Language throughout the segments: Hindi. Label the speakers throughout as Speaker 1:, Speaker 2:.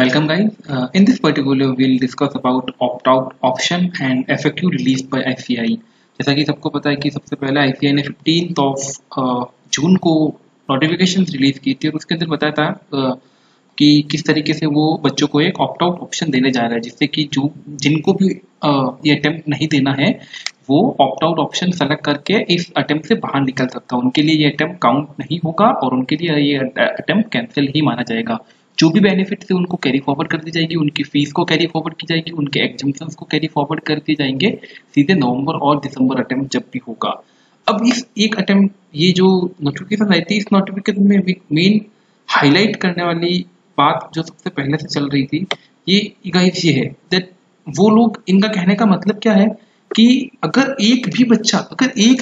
Speaker 1: Welcome guys. In this particular we'll discuss about opt-out option and FAQ released by ICAI. जैसा कि सबको पता है कि सबसे पहले ICAI ने 15 जून को नोटिफिकेशन रिलीज की थी और उसके अंदर बताया था कि किस तरीके से वो बच्चों को एक ऑप्ट आउट ऑप्शन देने जा रहा है, जिससे कि जो जिनको भी ये अटेम्प्ट नहीं देना है वो ऑप्ट आउट ऑप्शन सेलेक्ट करके इस अटेम्प्ट से बाहर निकल सकता है। उनके लिए ये अटेम्प्ट काउंट नहीं होगा और उनके लिए ये अटेम्प्ट कैंसिल ही माना जाएगा। जो भी बेनिफिट थे उनको कैरी फॉरवर्ड कर दी जाएगी, उनकी फीस को कैरी फॉरवर्ड की जाएगी, उनके एग्जाम्पशंस को कैरी फॉरवर्ड कर दिए जाएंगे सीधे नवंबर और दिसंबर अटेम्प्ट जब भी होगा। अब इस एक अटेम्प्ट ये जो नोटिफिकेशन आई थी, इस नोटिफिकेशन में मेन हाईलाइट करने वाली बात जो सबसे पहले से चल रही थी ये गाइस ये है दैट वो लोग, इनका कहने का मतलब क्या है कि अगर एक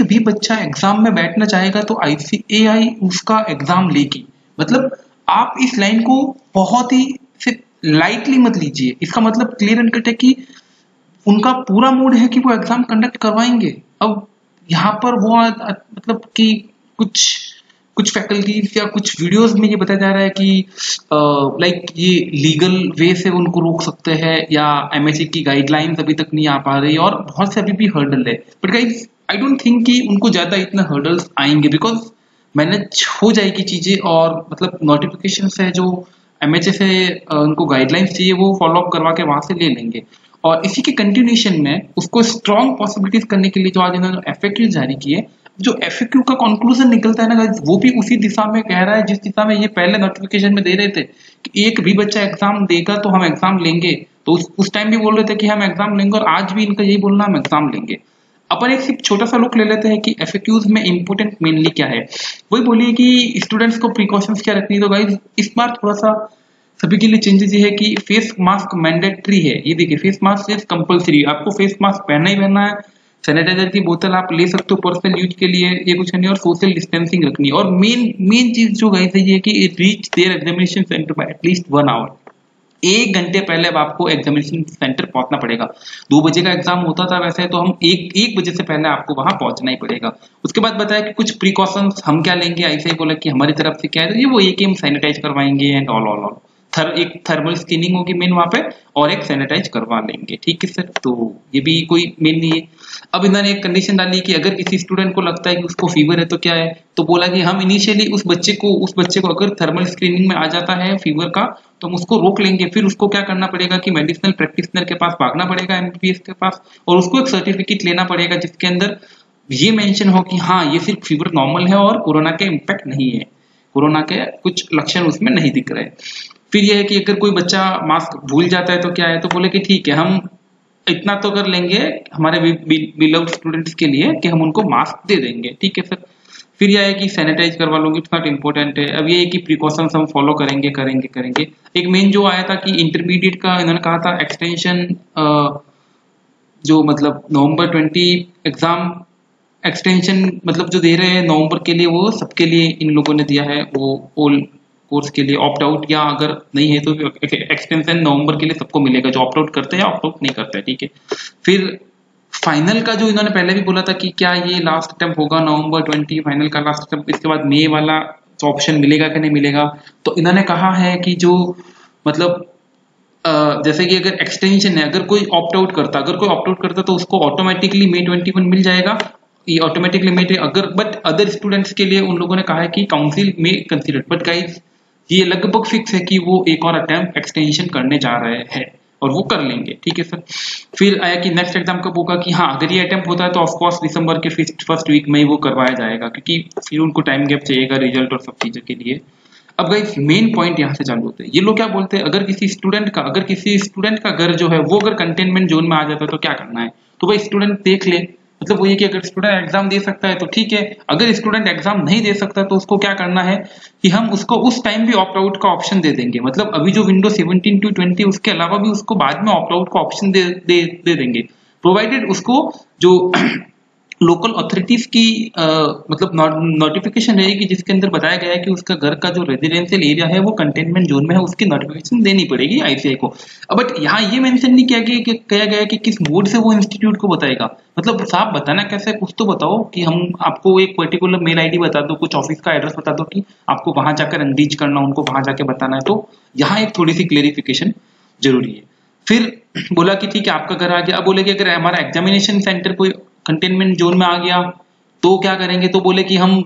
Speaker 1: भी बच्चा एग्जाम में बैठना चाहेगा तो ICAI उसका एग्जाम लेगी। मतलब आप इस लाइन को बहुत ही लाइटली मत लीजिए। इसका मतलब क्लियर एंड कट है कि उनका पूरा मूड है कि वो एग्जाम कंडक्ट करवाएंगे। अब यहाँ पर वो मतलब कि कुछ फैकल्टीज या कुछ वीडियोस में ये बताया जा रहा है कि लाइक ये लीगल वे से उनको रोक सकते हैं या MHA की गाइडलाइंस अभी तक नहीं आ पा रही और बहुत से अभी भी हर्डल है। But guys I don't think कि उनको ज्यादा इतना हर्डल्स आएंगे बिकॉज मैनेज हो जाएगी चीजें और मतलब नोटिफिकेशन है जो MHA से उनको गाइडलाइंस चाहिए वो फॉलो अप करवा के वहां से ले लेंगे। और इसी के कंटिन्यूएशन में उसको स्ट्रॉन्ग पॉसिबिलिटीज करने के लिए जो आज इन्होंने FAQ जारी किए, जो FAQ का कंक्लूजन निकलता है ना गाइस, वो भी उसी दिशा में कह रहा है जिस दिशा में ये पहले नोटिफिकेशन में दे रहे थे कि एक भी बच्चा एग्जाम देगा तो हम एग्जाम लेंगे। तो उस टाइम भी बोल रहे थे कि हम एग्जाम लेंगे और आज भी इनका यही बोलना हम एग्जाम लेंगे। अपन एक सिर्फ छोटा सा लुक ले लेते हैं कि FAQs में इंपोर्टेंट मेनली क्या है। वही बोलिए कि स्टूडेंट्स को प्रिकॉशंस क्या रखनी है। तो गाइस इस बार थोड़ा सा सभी के लिए चेंजेस ये है कि फेस मास्क मैंडेटरी है। ये देखिए फेस मास्क इज कंपलसरी, आपको फेस मास्क पहनना ही पहनना है। सैनिटाइजर की बोतल आप ले सकते हो पर्सनल यूज के लिए, ये कुछ नहीं। और सोशल डिस्टेंसिंग रखनी है। और मेन चीज जो गाइस है ये कि reach their examination centre by at least 1 hour. 1 घंटे पहले अब आपको एग्जामिनेशन सेंटर पहुंचना पड़ेगा। 2 बजे का एग्जाम होता था वैसे, तो हम एक बजे से पहले आपको वहां पहुंचना ही पड़ेगा। उसके बाद बताया कि कुछ प्रिकॉशंस हम क्या लेंगे, ऐसे ही बोला कि हमारी तरफ से क्या है, तो ये वो एक हम सैनिटाइज करवाएंगे एंड ऑल एक थर्मल स्क्रीनिंग होगी मेन वहां पे और एक सैनिटाइज करवा लेंगे। ठीक है सर, तो ये भी कोई मेन नहीं है। अब इन्होंने एक कंडीशन डाली कि अगर किसी स्टूडेंट को लगता है कि उसको फीवर है तो क्या है, तो बोला कि हम इनिशियली उस बच्चे को अगर थर्मल स्क्रीनिंग में आ जाता है फीवर का तो हम उसको रोक लेंगे। फिर उसको क्या करना पड़ेगा कि मेडिसिनल प्रैक्टिशनर के पास भागना पड़ेगा, MBBS के पास, और उसको एक सर्टिफिकेट लेना पड़ेगा जिसके अंदर ये मेंशन हो कि हाँ ये सिर्फ फीवर नॉर्मल है और कोरोना के इम्पैक्ट नहीं है, कोरोना के कुछ लक्षण उसमें नहीं दिख रहे। फिर यह है कि अगर कोई बच्चा मास्क भूल जाता है तो क्या है, तो बोले कि ठीक है हम इतना तो कर लेंगे हमारे बिलव्ड स्टूडेंट्स के लिए कि हम उनको मास्क दे देंगे। ठीक है सर। फिर यह है कि सैनिटाइज करवा लोगे, इट्स नॉट इम्पोर्टेंट है। अब ये है कि प्रिकॉशंस हम फॉलो करेंगे। एक मेन जो आया था कि इंटरमीडिएट का इन्होंने कहा था एक्सटेंशन, जो मतलब नवंबर 20 एग्जाम एक्सटेंशन मतलब जो दे रहे हैं नवंबर के लिए, वो सबके लिए इन लोगों ने दिया है, वो ऑल कोर्स के लिए ऑप्ट आउट, या अगर नहीं है तो एक्सटेंशन नवंबर के लिए सबको मिलेगा जो ऑप्ट आउट करते हैं, ऑप्ट आउट नहीं करते हैं। ठीक है। फिर फाइनल का जो इन्होंने पहले भी बोला था कि क्या ये लास्ट अटेम्प्ट होगा नवंबर 20 फाइनल का लास्ट अटेम्प्ट, इसके बाद मई वाला तो ऑप्शन मिलेगा कि नहीं मिलेगा। तो इन्होंने कहा है कि जो मतलब जैसे कि अगर एक्सटेंशन है, अगर कोई ऑप्ट आउट करता तो उसको ऑटोमेटिकली मई 21 मिल जाएगा, ये ऑटोमेटिकली मई। अगर बट अदर स्टूडेंट्स के लिए उन लोगों ने कहा है कि काउंसिल में कंसीडर, बट गाइस ये लगभग फिक्स है कि वो एक और अटेम्प्ट एक्सटेंशन करने जा रहे हैं और वो कर लेंगे। ठीक है सर। फिर आया कि नेक्स्ट एग्जाम कब होगा, कि हाँ अगर ये अटेम्प्ट होता है तो ऑफकोर्स दिसंबर के फर्स्ट वीक में ही वो करवाया जाएगा, क्योंकि फिर उनको टाइम गैप चाहिएगा रिजल्ट और सब चीजों के लिए। अब गाइस मेन पॉइंट यहाँ से चालू होते हैं। ये लोग क्या बोलते हैं, अगर किसी स्टूडेंट का घर जो है वो अगर कंटेनमेंट जोन में आ जाता है तो क्या करना है। तो भाई स्टूडेंट देख ले, मतलब वो ये कि अगर स्टूडेंट एग्जाम दे सकता है तो ठीक है, अगर स्टूडेंट एग्जाम नहीं दे सकता तो उसको क्या करना है कि हम उसको उस टाइम भी ऑप्ट आउट का ऑप्शन दे देंगे। मतलब अभी जो विंडो 17 to 20 उसके अलावा भी उसको बाद में ऑप्ट आउट का ऑप्शन दे देंगे, प्रोवाइडेड उसको जो लोकल अथॉरिटीज की मतलब नोटिफिकेशन रहेगी जिसके अंदर बताया गया है कि उसका घर का जो रेजिडेंशियल एरिया है वो कंटेनमेंट जोन में है, उसकी नोटिफिकेशन देनी पड़ेगी आईसीआई को। बट यहाँ ये मेंशन नहीं किया गया है कि किस मोड से वो इंस्टीट्यूट को बताएगा। मतलब साहब बताना कैसे, कुछ तो बताओ कि हम आपको एक पर्टिकुलर मेल आईडी बता दो, कुछ ऑफिस का एड्रेस बता दो कि आपको वहां जाकर एंगेज करना, उनको वहां जाके बताना है। तो यहाँ एक थोड़ी सी क्लेरिफिकेशन जरूरी है। फिर बोला कि ठीक है आपका घर आ गया। अब बोले कि अगर हमारा एग्जामिनेशन सेंटर कोई कंटेनमेंट जोन में आ गया तो क्या करेंगे, तो बोले कि हम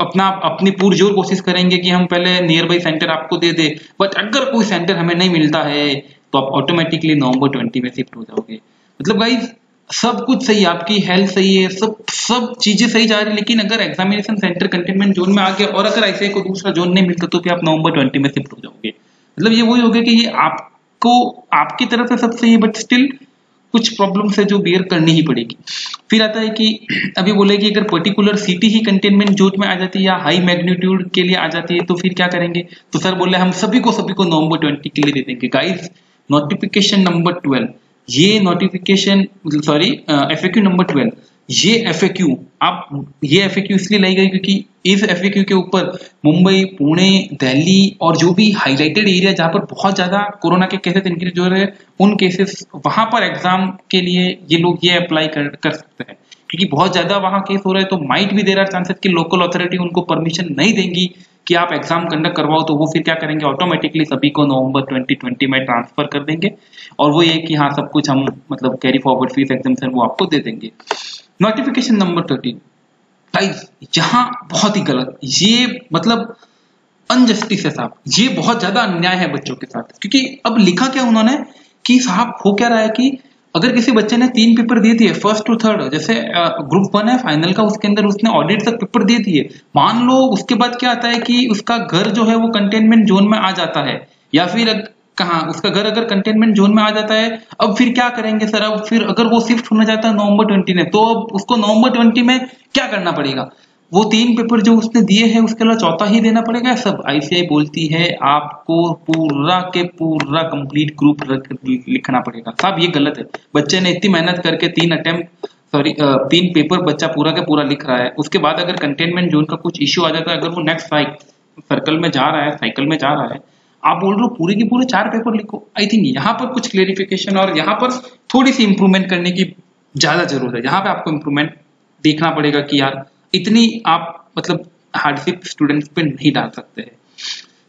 Speaker 1: अपनी पुरजोर कोशिश करेंगे कि हम पहले नियर बाई सेंटर आपको दे दे। बट अगर कोई सेंटर हमें नहीं मिलता है तो आप ऑटोमेटिकली नवंबर 20 में शिफ्ट हो जाओगे। मतलब गाइज सब कुछ सही है, आपकी हेल्थ सही है, सब चीजें सही जा रही है, लेकिन अगर एग्जामिनेशन सेंटर कंटेनमेंट जोन में आ गया और अगर ऐसे को दूसरा जोन नहीं मिलता तो फिर आप नवंबर 20 में शिफ्ट हो जाओगे। मतलब ये वही हो गया कि ये आपको आपकी तरफ से सब सही है बट स्टिल कुछ प्रॉब्लम्स है जो बियर करनी ही पड़ेगी। फिर आता है कि अभी बोले कि अगर पर्टिकुलर सिटी ही कंटेनमेंट जोन में आ जाती है या हाई मैग्नीट्यूड के लिए आ जाती है तो फिर क्या करेंगे। तो सर बोले हम सभी को नवंबर 20 के लिए दे देंगे। गाइस नोटिफिकेशन नंबर 12, ये नोटिफिकेशन सॉरी एफएक्यू नंबर 12, ये एफएक्यू ये एफएक्यू इसलिए लाई गई क्योंकि इस एफएक्यू के ऊपर मुंबई, पुणे, दिल्ली और जो भी हाईलाइटेड एरिया जहां पर बहुत ज्यादा कोरोना के केसेस इंक्रीज हो रहे हैं उन केसेस वहां पर एग्जाम के लिए ये लोग ये अप्लाई कर सकते हैं। क्योंकि बहुत ज्यादा वहां केस हो रहे हैं तो माइट भी देर आर चांसेस कि लोकल अथॉरिटी उनको परमिशन नहीं देंगी कि आप एग्जाम कंडक्ट करवाओ, तो वो फिर क्या करेंगे ऑटोमेटिकली सभी को नवंबर 2020 में ट्रांसफर कर देंगे और वो ये कि हाँ सब कुछ हम मतलब कैरी फॉरवर्ड फीस एग्जाम्शन वो आपको दे देंगे। नोटिफिकेशन नंबर 13 गाइस यहाँ बहुत ही गलत, ये मतलब अनजस्टिस है साहब, ये बहुत ज्यादा अन्याय है बच्चों के साथ। क्योंकि अब लिखा क्या उन्होंने कि साहब हो क्या रहा है कि अगर किसी बच्चे ने 3 पेपर दे दिए फर्स्ट टू थर्ड, जैसे ग्रुप 1 है फाइनल का, उसके अंदर उसने ऑडिट तक पेपर दे दिए, मान लो उसके बाद क्या आता है कि उसका घर जो है वो कंटेनमेंट जोन में आ जाता है या फिर कहाँ उसका घर अगर कंटेनमेंट जोन में आ जाता है, अब फिर क्या करेंगे सर। अब फिर अगर वो शिफ्ट होना चाहता है नवंबर 20 में तो अब उसको नवंबर 20 में क्या करना पड़ेगा, वो 3 पेपर जो उसने दिए हैं उसके अलावा चौथा ही देना पड़ेगा। सब आईसीआई बोलती है आपको पूरा के पूरा कंप्लीट ग्रुप लिखना पड़ेगा। साहब ये गलत है, बच्चे ने इतनी मेहनत करके 3 पेपर बच्चा पूरा के पूरा लिख रहा है, उसके बाद अगर कंटेनमेंट जोन का कुछ इश्यू आ जाता है, अगर वो नेक्स्ट साइकिल में जा रहा है, आप बोल रहे हो पूरे के पूरे 4 पेपर लिखो। आई थिंक यहाँ पर कुछ क्लेरिफिकेशन और यहाँ पर थोड़ी सी इंप्रूवमेंट करने की ज्यादा जरूरत है। यहाँ पे आपको इंप्रूवमेंट देखना पड़ेगा कि यार इतनी आप मतलब हार्डशिप स्टूडेंट्स पे नहीं डाल सकते हैं।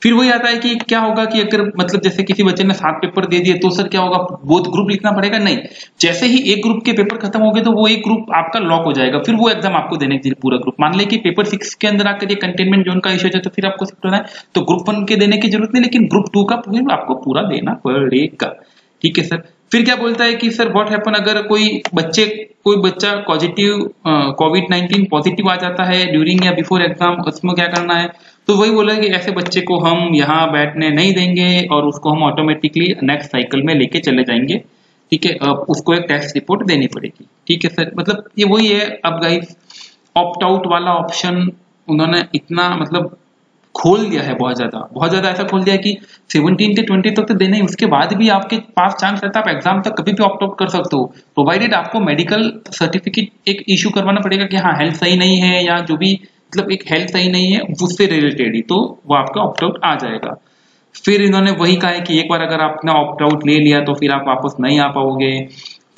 Speaker 1: फिर वही आता है कि क्या होगा कि अगर मतलब जैसे किसी बच्चे ने 7 पेपर दे दिए तो सर क्या होगा, बोथ ग्रुप लिखना पड़ेगा? नहीं, जैसे ही एक ग्रुप के पेपर खत्म हो गए तो वो एक ग्रुप आपका लॉक हो जाएगा, फिर वो एग्जाम आपको देने के लिए पूरा ग्रुप। मान ले कि पेपर 6 के अंदर आकर ये कंटेनमेंट जोन का इश्यू है तो फिर आपको शिफ्ट होना है, तो ग्रुप 1 के देने की जरूरत नहीं, लेकिन ग्रुप 2 का पूरा आपको पूरा देना पड़ेगा। ठीक है सर। फिर क्या बोलता है कि सर व्हाट हैपन अगर कोई बच्चा पॉजिटिव कोविड-19 पॉजिटिव आ जाता है ड्यूरिंग या बिफोर एग्जाम, उसमें क्या करना है। तो वही बोला कि ऐसे बच्चे को हम यहाँ बैठने नहीं देंगे और उसको हम ऑटोमेटिकली नेक्स्ट साइकिल में लेके चले जाएंगे। ठीक है, उसको एक टेस्ट रिपोर्ट देनी पड़ेगी। ठीक है सर, मतलब ये वही है। अब गाइस ऑप्ट आउट वाला ऑप्शन उन्होंने इतना मतलब खोल दिया है, बहुत ज्यादा ऐसा खोल दिया है कि 17 से 20 तक तो देना ही, उसके बाद भी आपके पास चांस रहता है, आप एग्जाम तक कभी भी ऑप्ट आउट कर सकते हो, प्रोवाइडेड आपको मेडिकल सर्टिफिकेट एक इशू करवाना पड़ेगा कि हाँ हेल्थ सही नहीं है या जो भी मतलब एक हेल्थ सही नहीं है उससे रिलेटेड ही, तो वो आपका ऑप्ट आउट आ जाएगा। फिर इन्होंने वही कहा है कि एक बार अगर आपने ऑप्ट आउट ले लिया तो फिर आप वापस नहीं आ पाओगे।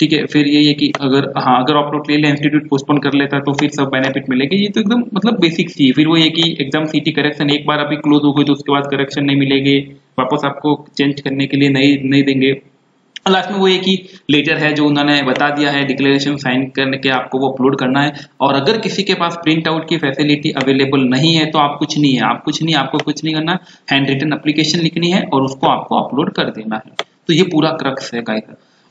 Speaker 1: ठीक है, फिर यही है कि अगर ऑप्ट आउट ले लिया, इंस्टीट्यूट पोस्टपोन कर लेता है तो फिर सब बेनिफिट मिलेगी। ये तो एकदम मतलब बेसिक सी है। फिर वो ये कि एग्जाम सीटी करेक्शन एक बार अभी क्लोज हो गई तो उसके बाद करेक्शन नहीं मिलेगी, वापस आपको चेंज करने के लिए नहीं देंगे। लास्ट में वो ये कि लेटर है जो उन्होंने बता दिया है, डिक्लेरेशन साइन करने के आपको वो अपलोड करना है, और अगर किसी के पास प्रिंट आउट की फैसिलिटी अवेलेबल नहीं है तो आपको कुछ नहीं करना, हैंड रिटन एप्लीकेशन लिखनी है और उसको आपको अपलोड कर देना है। तो ये पूरा क्रक्स है गाइस।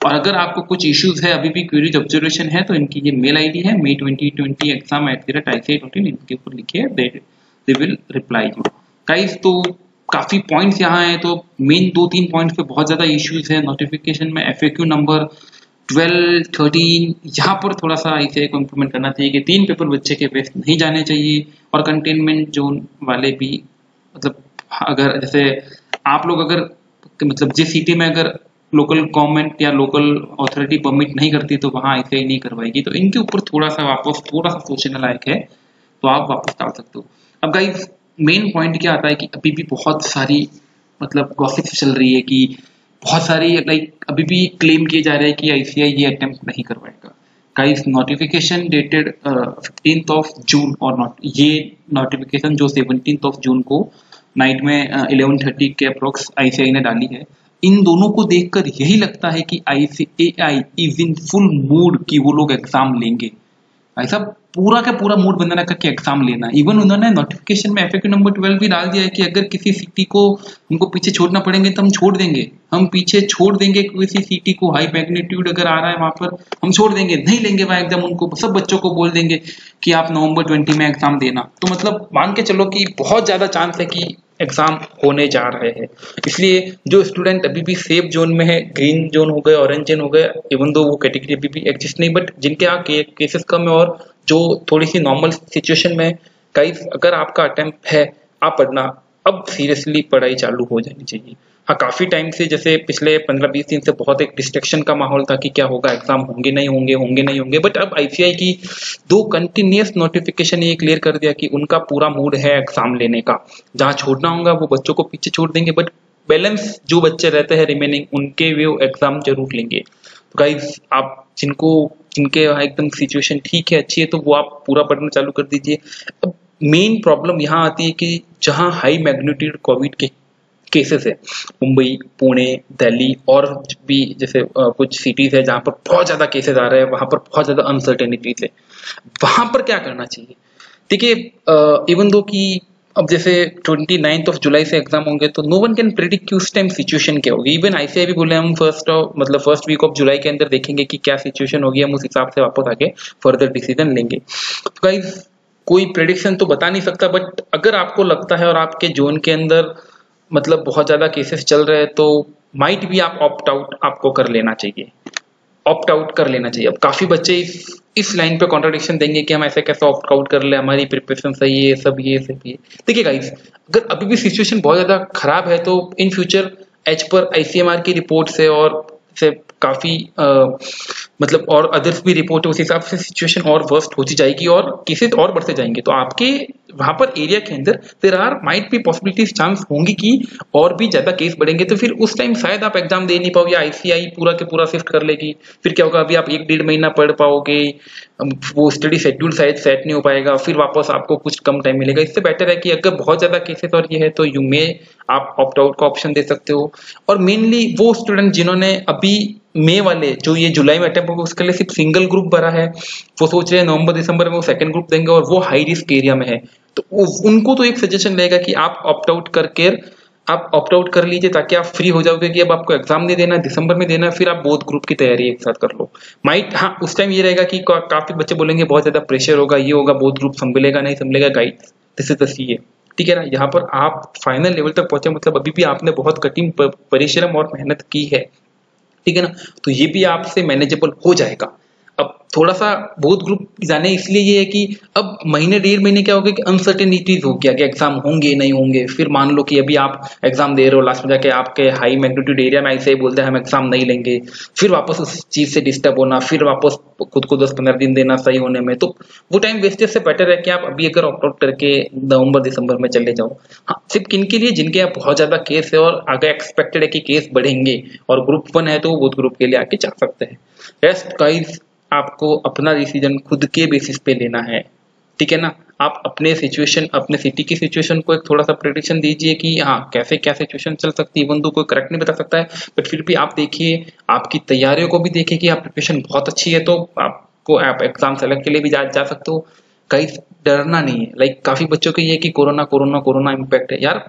Speaker 1: और अगर आपको कुछ इश्यूज है, अभी भी क्वेरीज ऑब्जर्वेशन है, तो इनकी ये मेल आईडी है may2020exam@ici.in, इनके ऊपर लिखिए, they will reply you guys. तो काफी पॉइंट्स यहाँ हैं, तो मेन 2-3 पॉइंट्स पे बहुत ज्यादा इश्यूज है नोटिफिकेशन में। FAQ नंबर 12, 13 यहाँ पर थोड़ा सा ICAI को इम्प्लीमेंट करना चाहिए कि 3 पेपर बच्चे के वेस्ट नहीं जाने चाहिए, और कंटेनमेंट जोन वाले भी मतलब अगर जैसे आप लोग अगर मतलब जिस सिटी में अगर लोकल गवर्नमेंट या लोकल अथॉरिटी परमिट नहीं करती तो वहाँ ICAI नहीं करवाएगी। तो इनके ऊपर थोड़ा सा सोचने लायक है, तो आप वापस डाल सकते हो। अब गाइस मेन पॉइंट क्या आता है कि अभी भी बहुत सारी मतलब गॉसिप्स चल रही है कि बहुत सारी लाइक अभी भी क्लेम किए जा रहे हैं कि ICAI ये अटेम्प्ट नहीं करवाएगा। Guys notification dated 15th of June और नॉट ये नोटिफिकेशन जो 17th ऑफ जून को नाइट में 11:30 के अप्रोक्स ICAI ने डाली है, इन दोनों को देखकर यही लगता है कि ICAI is in full mood कि वो लोग एग्जाम लेंगे। ऐसा पूरा का पूरा मूड बना रखा कि एग्जाम लेना। इवन उन्होंने नोटिफिकेशन में FAQ नंबर 12 भी डाल दिया है कि अगर किसी सिटी को हमको पीछे छोड़ना पड़ेंगे तो हम छोड़ देंगे, हम पीछे छोड़ देंगे किसी सिटी को, हाई मैग्नीट्यूड अगर आ रहा है वहां पर हम छोड़ देंगे, नहीं लेंगे वहां एग्जाम, उनको सब बच्चों को बोल देंगे कि आप नवंबर 20 में एग्जाम देना। तो मतलब मान के चलो कि बहुत ज्यादा चांस है कि एग्जाम होने जा रहे हैं। इसलिए जो स्टूडेंट अभी भी सेफ जोन में है, ग्रीन जोन हो गए, ऑरेंज जोन हो गए, इवन दो वो कैटेगरी अभी भी एग्जिस्ट नहीं, बट जिनके यहाँ केसेस कम है और जो थोड़ी सी नॉर्मल सिचुएशन में, गाइस अगर आपका अटेम्प्ट है, आप पढ़ना अब सीरियसली पढ़ाई चालू हो जानी चाहिए। हाँ काफी टाइम से जैसे पिछले 15-20 दिन से बहुत एक डिस्ट्रैक्शन का माहौल था कि क्या होगा, एग्जाम होंगे नहीं होंगे, होंगे नहीं होंगे, बट अब ICAI की 2 कंटिन्यूस नोटिफिकेशन ये क्लियर कर दिया कि उनका पूरा मूड है एग्जाम लेने का। जहाँ छोड़ना होगा वो बच्चों को पीछे छोड़ देंगे, बट बैलेंस जो बच्चे रहते हैं रिमेनिंग उनके वो एग्जाम जरूर लेंगे। तो गाइज आप जिनके एकदम सिचुएशन ठीक है, अच्छी है, तो वो आप पूरा पढ़ना चालू कर दीजिए। अब मेन प्रॉब्लम यहाँ आती है कि जहाँ हाई मैग्नीट्यूड कोविड के केसेस है, मुंबई, पुणे, दिल्ली और भी जैसे कुछ सिटीज है जहाँ पर बहुत ज्यादा केसेस आ रहे हैं, वहां पर बहुत ज्यादा अनसर्टेनिटीज है, वहां पर क्या करना चाहिए? देखिए इवन दो कि अब जैसे 29th ऑफ जुलाई से एग्जाम होंगे तो नो वन कैन प्रेडिक्ट कि उस टाइम सिचुएशन क्या होगी। इवन ICAI भी बोले हम फर्स्ट वीक ऑफ जुलाई के अंदर देखेंगे कि क्या सिचुएशन होगी, हम उस हिसाब से वापस आके फर्दर डिसीजन लेंगे। तो गाइस कोई प्रेडिक्शन तो बता नहीं सकता, बट अगर आपको लगता है और आपके जोन के अंदर मतलब बहुत ज्यादा केसेस चल रहे हैं तो माइट भी आप ऑप्ट आउट आपको कर लेना चाहिए, ऑप्ट आउट कर लेना चाहिए। अब काफी बच्चे इस लाइन पे कॉन्ट्रडिक्शन देंगे कि हम ऐसे कैसे ऑप्ट आउट कर ले, हमारी प्रिपरेशन सही है, सब ये सब ये। देखिए गाइस अगर अभी भी सिचुएशन बहुत ज्यादा खराब है तो in future as per ICMR की रिपोर्ट से और से काफी मतलब और अदर्स भी रिपोर्ट है, उस हिसाब से सिचुएशन और वर्स्ट होती जाएगी और केसेस और बढ़ते जाएंगे। तो आपके वहां पर एरिया के अंदर there are might be possibilities, chance होंगी कि और भी ज्यादा केस बढ़ेंगे, तो फिर उस टाइम शायद आप एग्जाम दे नहीं पाओ या ICAI पूरा के पूरा शिफ्ट कर लेगी। फिर क्या होगा, अभी आप 1-1.5 महीना पढ़ पाओगे, वो स्टडी शेड्यूल शायद सेट नहीं हो पाएगा, फिर वापस आपको कुछ कम टाइम मिलेगा। इससे बेटर है कि अगर बहुत ज्यादा केसेस और ये है तो आप ऑप्ट आउट का ऑप्शन दे सकते हो। और मेनली वो स्टूडेंट जिन्होंने अभी मई वाले जो ये जुलाई में अटेम्प्ट होगा उसके लिए सिर्फ सिंगल ग्रुप भरा है, वो सोच रहे हैं नवंबर दिसंबर में वो सेकंड ग्रुप देंगे और वो हाई रिस्क एरिया में है, तो उनको तो एक सजेशन रहेगा कि आप ऑप्ट आउट कर लीजिए ताकि आप फ्री हो जाओगे कि अब आपको एग्जाम नहीं देना, दिसंबर में देना, फिर आप बोथ ग्रुप की तैयारी एक साथ कर लो। हाँ उस टाइम ये रहेगा कि काफी बच्चे बोलेंगे बहुत ज्यादा प्रेशर होगा, ये होगा, बोथ ग्रुप संभलेगा नहीं संभलेगा, गाइड दिस इज द सी, ठीक है ना। यहाँ पर आप फाइनल लेवल तक पहुंचे, मतलब अभी भी आपने बहुत कठिन परिश्रम और मेहनत की है, ठीक है ना, तो ये भी आपसे मैनेजेबल हो जाएगा। अब थोड़ा सा बहुत ग्रुप जाने इसलिए ये है कि अब महीने 1.5 महीने क्या हो गया कि अनसर्टेनिटीज हो गया कि एग्जाम होंगे नहीं होंगे। फिर मान लो कि अभी आप एग्जाम दे रहे हो, लास्ट में जाके आपके हाई मैग्नीट्यूड एरिया में ऐसे ही बोलते हैं हम एग्जाम नहीं लेंगे, फिर वापस उस चीज से डिस्टर्ब होना, फिर वापस खुद को 10-15 दिन देना सही होने में, तो वो टाइम वेस्टेज से बेटर है कि आप अभी अगर ऑप्ट आउट करके नवंबर दिसंबर में चले जाओ। हाँ सिर्फ किनके लिए, जिनके यहाँ बहुत ज्यादा केस है और आगे एक्सपेक्टेड है कि केस बढ़ेंगे और ग्रुप 1 है तो वो ग्रुप के लिए आके जा सकते हैं। रेस्ट गाइस आपको अपना डिसीजन खुद के बेसिस पे लेना है, ठीक है ना। आप अपने सिचुएशन, अपने सिटी की सिचुएशन को एक थोड़ा सा प्रेडिक्शन दीजिए कि हाँ कैसे क्या सिचुएशन चल सकती है, इवन तो कोई करेक्ट नहीं बता सकता है, बट फिर भी आप देखिए, आपकी तैयारियों को भी देखिए कि आप प्रिपरेशन बहुत अच्छी है तो आप एग्जाम सेलेक्ट के लिए भी जा सकते हो। कहीं डरना नहीं है। लाइक काफी बच्चों को ये कि कोरोना इम्पैक्ट है, यार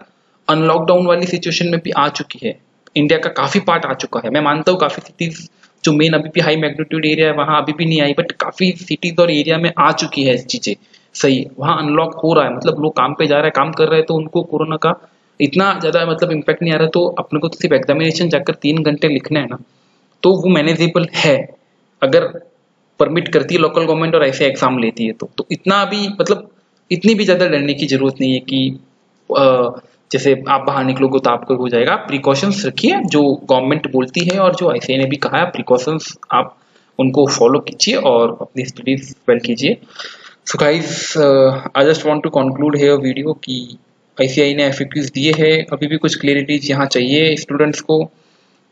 Speaker 1: अनलॉकडाउन वाली सिचुएशन में भी आ चुकी है, इंडिया का काफी पार्ट आ चुका है। मैं मानता हूँ काफी सिटीज जो मेन अभी भी हाई मैग्नीट्यूड एरिया है वहां अभी भी नहीं आई, बट काफी सिटीज और एरिया में आ चुकी है चीजें, सही वहां अनलॉक हो रहा है, मतलब लोग काम पे जा रहे हैं, काम कर रहे हैं, तो उनको कोरोना का इतना ज्यादा मतलब इम्पैक्ट नहीं आ रहा है। तो अपने को तो सिर्फ एग्जामिनेशन जाकर 3 घंटे लिखना है ना, तो वो मैनेजेबल है अगर परमिट करती है लोकल गवर्नमेंट और ऐसे एग्जाम लेती है तो इतना भी मतलब इतनी भी ज्यादा डरने की जरूरत नहीं है कि जैसे आप बाहर निकलोगे तो आपको हो जाएगा। प्रिकॉशंस रखिए, जो गवर्नमेंट बोलती है और जो आईसीआई ने भी कहा है, प्रिकॉशंस आप उनको फॉलो कीजिए और अपनी स्टडीज वेल कीजिए। So guys, I just want to conclude here video कि आईसीआई ने एफएक्यूज दिए हैं, अभी भी कुछ क्लियरिटीज यहाँ चाहिए स्टूडेंट्स को,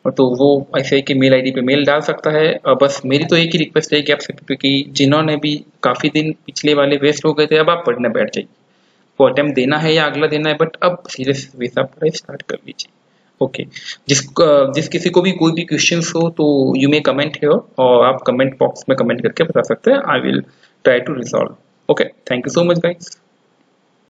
Speaker 1: तो वो आईसीआई के मेल आईडी पे मेल डाल सकता है। बस मेरी तो एक ही रिक्वेस्ट है कि आप सभी पे कि जिन्होंने भी काफ़ी दिन पिछले वाले वेस्ट हो गए थे, अब आप पढ़ने बैठ जाइए। वो अटेम्प्ट देना है या अगला देना है, बट अब सीरियस वे से पढ़ाई स्टार्ट कर लीजिए। ओके, जिस किसी को भी कोई भी क्वेश्चंस हो तो यू मे कमेंट हियर, और आप कमेंट बॉक्स में कमेंट करके बता सकते हैं। I will try to resolve. Okay, thank you so much guys.